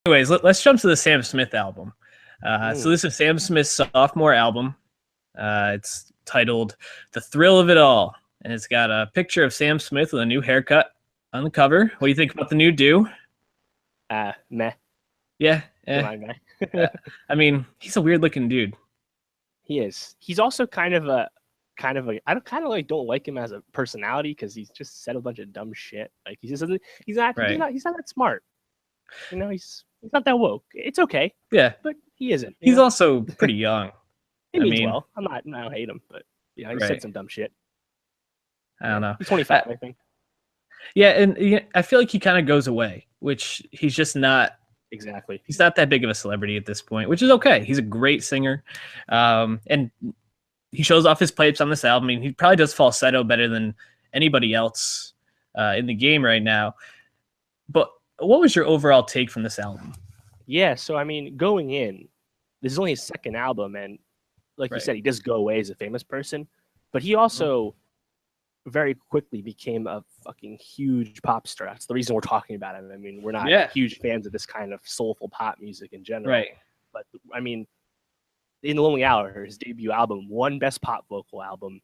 Anyways, let's jump to the Sam Smith album. So this is Sam Smith's sophomore album. It's titled "The Thrill of It All," and it's got a picture of Sam Smith with a new haircut on the cover. What do you think about the new do? Meh. Yeah. I mean, he's a weird looking dude. He is. He's also kind of a I don't like him as a personality because he's just said a bunch of dumb shit. Like he's not that smart. You know, he's not that woke. It's okay. Yeah, but he isn't. He's also pretty young. He means well. I don't hate him, but he said some dumb shit. I don't know. He's 25, I think. Yeah, and I feel like he kind of goes away, which he's just not. Exactly. He's not that big of a celebrity at this point, which is okay. He's a great singer. And he shows off his pipes on this album. I mean, he probably does falsetto better than anybody else in the game right now. But what was your overall take from this album? Yeah, so I mean, going in, this is only his second album, and like you said, he does go away as a famous person, but he also very quickly became a fucking huge pop star. That's the reason we're talking about him. I mean, we're not huge fans of this kind of soulful pop music in general. Right. But I mean, In the Lonely Hour, his debut album, won Best Pop Vocal Album.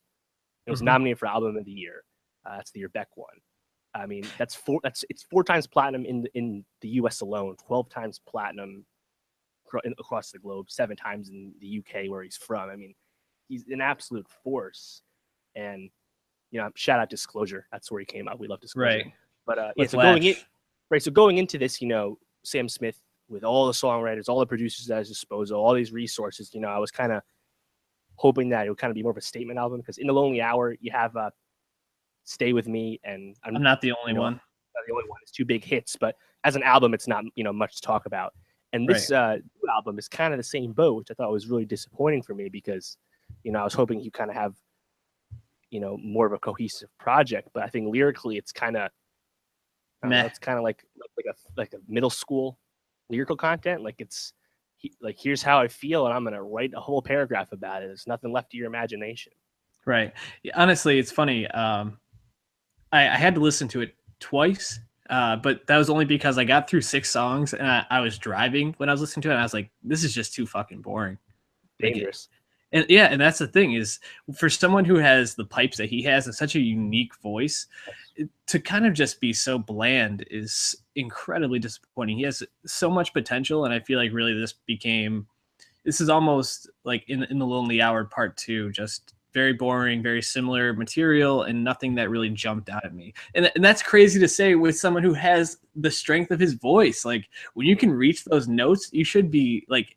It was nominated for Album of the Year. That's the year Beck won. I mean, it's 4 times platinum in the U.S. alone, 12 times platinum across the globe, 7 times in the U.K. where he's from. I mean, he's an absolute force. And you know, shout out Disclosure. That's where he came out. We love Disclosure. Right. But so going into this, you know, Sam Smith with all the songwriters, all the producers at his disposal, all these resources, you know, I was kind of hoping that it would kind of be more of a statement album because In the Lonely Hour, you have Stay With Me, and I'm not the only one. Not the only one. It's 2 big hits, but as an album, it's not, you know, much to talk about. And this album is kind of the same boat, which I thought was really disappointing for me because, you know, I was hoping you kind of have, you know, more of a cohesive project. But I think lyrically, it's kind of, it's kind of like a middle school lyrical content. Like it's like, here's how I feel, and I'm gonna write a whole paragraph about it. There's nothing left to your imagination. Right. Honestly, it's funny. I had to listen to it twice. But that was only because I got through 6 songs and I was driving when I was listening to it. And I was like, this is just too fucking boring. Dangerous. And that's the thing is for someone who has the pipes that he has and such a unique voice, to kind of just be so bland is incredibly disappointing. He has so much potential. And I feel like really this is almost like in the Lonely Hour Part 2, just very boring, very similar material, and nothing that really jumped out at me. And that's crazy to say with someone who has the strength of his voice. Like when you can reach those notes, you should be like,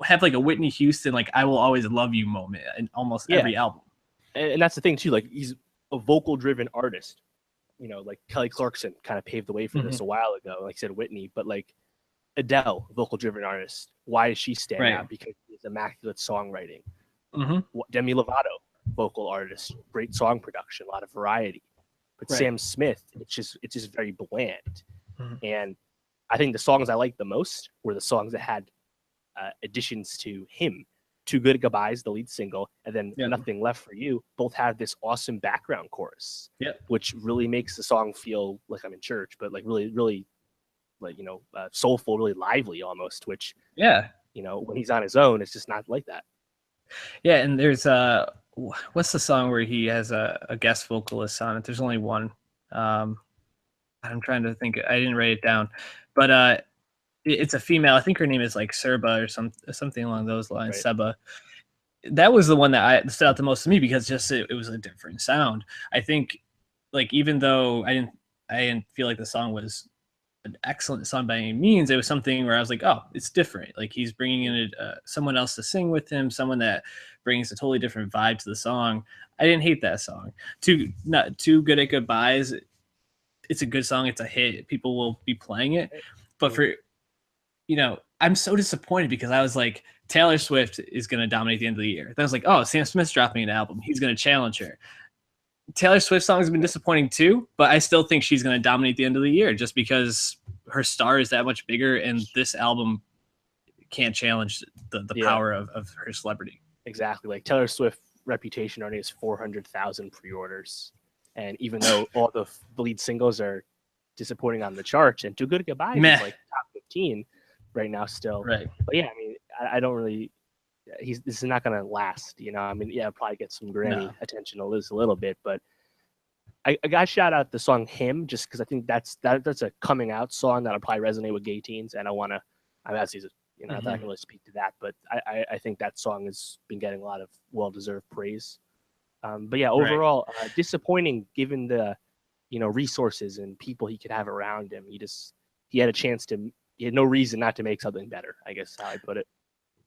have like a Whitney Houston, like I will always love you moment in almost every album. And that's the thing too. Like he's a vocal driven artist, you know, like Kelly Clarkson kind of paved the way for this a while ago. Like I said, Whitney, but like Adele, vocal driven artist. Why does she stand out? Because she's immaculate songwriting. Demi Lovato, vocal artist, great song production, a lot of variety. But Sam Smith, it's just very bland. And I think the songs I liked the most were the songs that had additions to him. Too Good at Goodbyes, the lead single, and then Nothing Left for You, both have this awesome background chorus, which really makes the song feel like I'm in church, but like really, really, like, you know, soulful, really lively almost, which, you know, when he's on his own, it's just not like that. Yeah, and there's what's the song where he has a guest vocalist on it? There's only one. I'm trying to think. I didn't write it down, but it's a female. I think her name is like Serba or something along those lines. Seba. That was the one that stood out the most to me because just it was a different sound. I think, like, even though I didn't feel like the song was an excellent song by any means, it was something where I was like, oh, it's different. Like he's bringing in someone else to sing with him, someone that brings a totally different vibe to the song. I didn't hate that song. Too Good at Goodbyes. It's a good song. It's a hit. People will be playing it. But for, you know, I'm so disappointed because I was like, Taylor Swift is going to dominate the end of the year. Then I was like, oh, Sam Smith's dropping an album. He's going to challenge her. Taylor Swift songs have been disappointing too, but I still think she's going to dominate the end of the year just because her star is that much bigger, and this album can't challenge the power of her celebrity. Exactly. Like Taylor Swift reputation already has 400,000 pre-orders. And even though all the lead singles are disappointing on the charts, and Too Good at Goodbye is like top 15, right now still. Right. But yeah, I mean, I don't really. This is not gonna last, you know. I mean, yeah, probably get some Grammy No. attention a little bit, but I got shout out the song "Him" just because I think that's a coming out song that'll probably resonate with gay teens, and I want to. I mean, you know, not that I can really speak to that, but I think that song has been getting a lot of well deserved praise. But yeah, Right. overall, disappointing given the resources and people he could have around him. He had a chance to. He had no reason not to make something better. I guess is how I put it.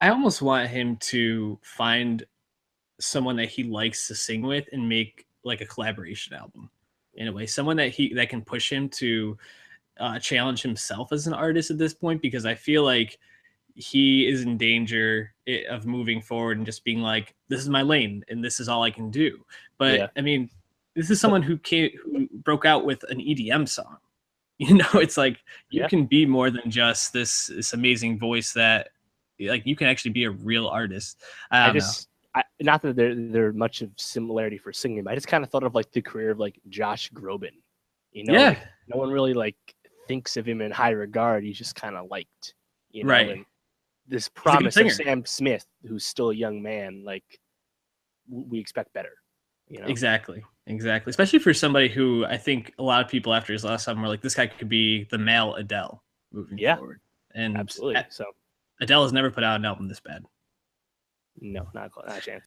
I almost want him to find someone that he likes to sing with and make like a collaboration album in a way. Someone that can push him to challenge himself as an artist at this point, because I feel like he is in danger of moving forward and just being like, this is my lane and this is all I can do. But Yeah, I mean, this is but someone who broke out with an EDM song. You know, it's like you yeah, can be more than just this amazing voice that like you can actually be a real artist. I I don't know. just not that there much of similarity for singing, but I just kind of thought of like the career of like Josh Groban. You know, Yeah, like no one really like thinks of him in high regard. He's just kind of liked, right. and this He's a good promise of singer. Sam Smith, who's still a young man, like we expect better. Exactly. Exactly. Especially for somebody who I think a lot of people after his last album were like, this guy could be the male Adele moving Yeah, forward. And absolutely. So Adele has never put out an album this bad. no, not a chance.